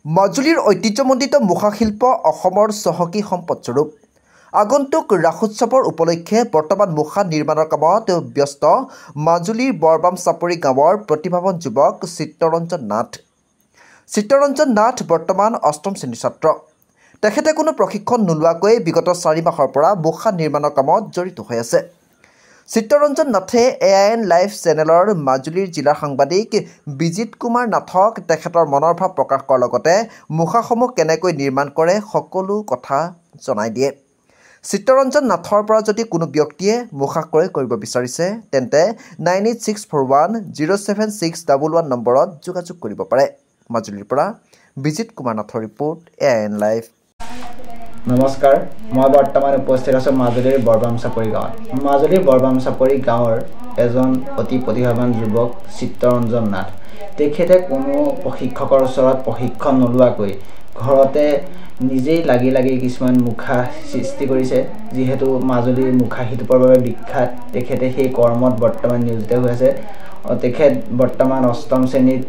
মাজুলীৰ ঐতিহ্যমণ্ডিত মুখাশিল্প অসমৰ চহকী সম্পদস্বৰূপ। আগন্তুক ৰাসোৎসৱৰ উপলক্ষে বৰ্তমান মুখা নিৰ্মাণৰ কামত ব্যস্ত মাজুলীৰ বৰবাম চাপৰি গাঁৱৰ প্ৰতিভাৱান যুৱক চিত্তৰঞ্জন নাথ। চিত্তৰঞ্জন নাথ বৰ্তমান অষ্টম শ্ৰেণীৰ ছাত্ৰ। তেখেতে কোনো প্ৰশিক্ষণ নোলোৱাকৈ বিগত 4 মাহৰ পৰা মুখা নিৰ্মাণৰ কামত জড়িত হৈ আছে। চিত্তৰঞ্জন নাথে AIN লাইভ চেনেলৰ মাজুলীৰ জিলাৰ সাংবাদিক বিজিত কুমাৰ নাথক তেখেতৰ মনৰ ভাৱ প্ৰকাশ কৰাৰ লগতে মুখাসমূহ কেনেকৈ নিৰ্মাণ কৰে সকলো কথা জনাই দিয়ে। চিত্তৰঞ্জন নাথৰ পৰা যদি কোনো ব্যক্তিয়ে মুখা ক্ৰয় কৰিব বিচাৰিছে তেন্তে 9864107611 নম্বৰত যোগাযোগ কৰিব পাৰে। মাজুলীৰ পৰা বিজিত কুমাৰ নাথৰ ৰিপৰ্ট, AIN লাইভ। নমস্কাৰ, মই বৰ্তমান উপস্থিত আছোঁ মাজুলীৰ বৰবাম চাপৰি গাঁৱত। মাজুলীৰ বৰবাম চাপৰি গাঁৱৰ এজন অতি প্ৰতিভাৱান যুৱক চিত্তৰঞ্জন নাথ। তেখেতে কোনো প্ৰশিক্ষকৰ ওচৰত প্ৰশিক্ষণ নোলোৱাকৈ ঘৰতে নিজেই লাগি কিছুমান মুখা সৃষ্টি কৰিছে। যিহেতু মাজুলীৰ মুখা শিল্পৰ বাবে বিখ্যাত, তেখেতে সেই কৰ্মত বৰ্তমান নিয়োজিত হৈ আছে। তেখেত বৰ্তমান অষ্টম শ্ৰেণীত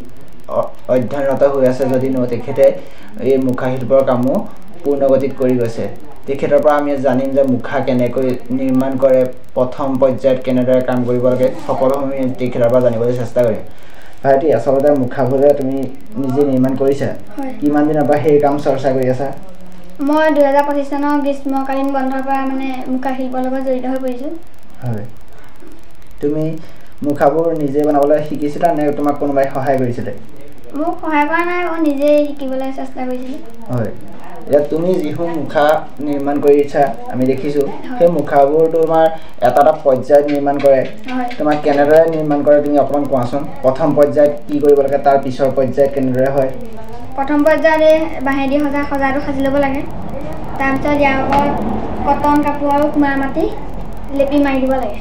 অধ্যয়নৰত হৈ আছে যদিও তেখেতে এই মুখা শিল্পৰ কামো পূৰ্ণগতিত কৰি গৈছে। তেখেতৰ পৰা আমি জানিম যে মুখা কেনেকৈ নিৰ্মাণ কৰে, প্ৰথম পৰ্যায়ত কেনেদৰে কাম কৰিব লাগে, সকলোসমূহ তেখেতৰ পৰা জানিবলৈ চেষ্টা কৰিম। ভাইটি, আচলতে মুখাবোৰ তুমি নিজে নিৰ্মাণ কৰিছা, কিমান দিনৰ পৰা সেই কাম চৰ্চা কৰি আছা? মই 2025 চনৰ গ্ৰীষ্মকালীন বন্ধৰ পৰা মুখা শিল্পৰ লগত জড়িত হৈ পৰিছোঁ। হয়, তুমি মুখাবোৰ নিজে বনাবলৈ শিকিছিলা নে তোমাক কোনোবাই সহায় কৰিছিলে? মোক সহায় কৰা নাই, মই নিজেই শিকিবলৈ চেষ্টা কৰিছিলোঁ। হয়, এতিয়া তুমি যিবোৰ মুখা নিৰ্মাণ কৰিছা আমি দেখিছোঁ, সেই মুখাবোৰ তোমাৰ এটা পৰ্যায়ত নিৰ্মাণ কৰে। তোমাক কেনেদৰে নিৰ্মাণ কৰে তুমি অকণমান কোৱাচোন। প্ৰথম পৰ্যায়ত কি কৰিব লাগে, তাৰ পিছৰ পৰ্যায়ত কেনেদৰে হয়? প্ৰথম পৰ্যায়তে বাঁহেদি সজাটো সাজি ল'ব লাগে। তাৰপিছত ইয়াৰ ওপৰত কটন কাপোৰ আৰু কুমাৰ মাটি লেপি মাৰি দিব লাগে।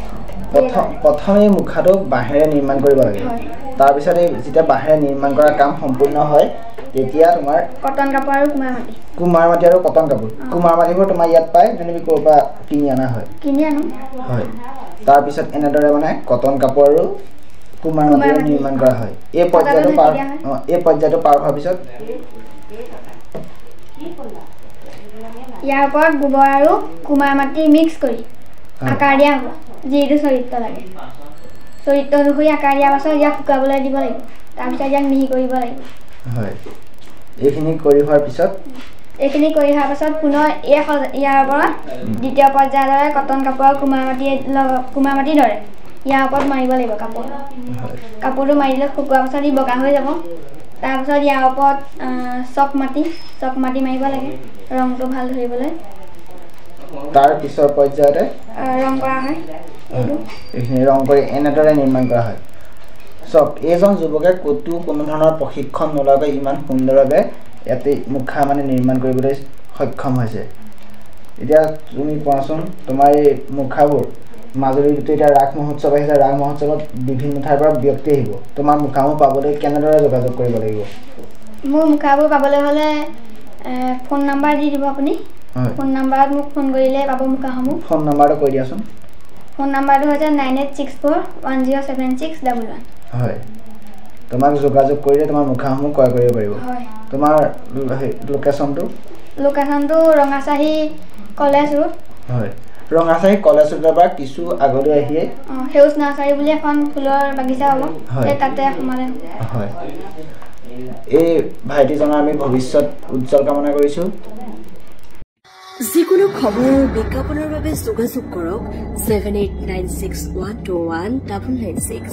প্ৰথম এই মুখাটো বাঁহেৰে নিৰ্মাণ কৰিব লাগে। তাৰপিছত এই যেতিয়া বাঁহেৰে নিৰ্মাণ কৰা কাম সম্পূৰ্ণ হয় তেতিয়া তোমাৰ কটন কাপোৰ আৰু কুমাৰ মাটি আৰু কটন কাপোৰ। কুমাৰ মাটিবোৰ তোমাৰ ইয়াত পায়, তুমি ক'ৰ পৰা কিনি অনা হয়? কিনি আনো। হয়, তাৰপিছত এনেদৰে কটন কাপোৰ আৰু কুমাৰ মাটিৰে নিৰ্মাণ কৰা হয়। এই পৰ্যায়টো পাৰ হোৱাৰ পিছত ইয়াৰ ওপৰত গোবৰ আৰু কুমাৰ মাটি মিক্স কৰি আকাৰ দিয়া হ'ব। যিটো চৰিত্ৰ লাগে, চৰিত্ৰ অনুসৰি আকাৰ দিয়াৰ পাছত ইয়াক শুকাবলৈ দিব লাগিব। তাৰপিছত ইয়াক মিহি কৰিব লাগিব। হয়, এইখিনি কৰি হোৱাৰ পিছত পুনৰ ইয়াৰ ওপৰত দ্বিতীয় পৰ্যায়ৰ দৰে কটন কাপোৰ আৰু কুমাৰ মাটিৰ দৰে ইয়াৰ ওপৰত মাৰিব লাগিব। কাপোৰটো মাৰি দিলে শুকোৱাৰ পাছত ই বগা হৈ যাব। তাৰপিছত ইয়াৰ ওপৰত চক মাটি মাৰিব লাগে ৰংটো ভাল ধৰিবলৈ। তাৰ পিছৰ পৰ্যায়তে ৰং কৰা হয়। এইখিনি ৰং কৰি এনেদৰে নিৰ্মাণ কৰা হয়। চক, এইজন যুৱকে ক'তো কোনো ধৰণৰ প্ৰশিক্ষণ নোলোৱাকৈ ইমান সুন্দৰভাৱে ইয়াতে মুখা নিৰ্মাণ কৰিবলৈ সক্ষম হৈছে। এতিয়া তুমি কোৱাচোন, তোমাৰ এই মুখাবোৰ মাজুলীৰ যিটো এতিয়া ৰাস মহোৎসৱ আহিছে, ৰাস মহোৎসৱত বিভিন্ন ঠাইৰ পৰা ব্যক্তি আহিব। তোমাৰ মুখাবোৰ পাবলৈ কেনেদৰে যোগাযোগ কৰিব লাগিব? মোৰ মুখাবোৰ পাবলৈ হ'লে ফোন নাম্বাৰ দি দিব আপুনি। ফোন নাম্বাৰত মোক ফোন কৰিলে পাব মুখাসমূহ। ফোন নাম্বাৰটো কৈ দিয়াচোন। ফোন নাম্বাৰটো হৈছে 9864107611। হয়, তোমাক যোগাযোগ কৰিলে তোমাৰ মুখাসমূহ ক্ৰয় কৰিব পাৰিব। তোমাৰ লোকেশ্যনটো ৰঙাচাহী কলেজ ৰোড। হয়, ৰঙাচাহী কলেজ ৰোডৰ পৰা কিছু আগলৈ আহিয়ে সেউজ নাৰ্চাৰী বুলি এখন ফুলৰ বাগিচা হ'ব, তাতে সোমালে। হয়, এই ভাইটিজনৰ আমি ভৱিষ্যত উজ্জ্বল কামনা কৰিছোঁ। যিকোনো খবৰ বিজ্ঞাপনৰ বাবে যোগাযোগ কৰক 7896121996।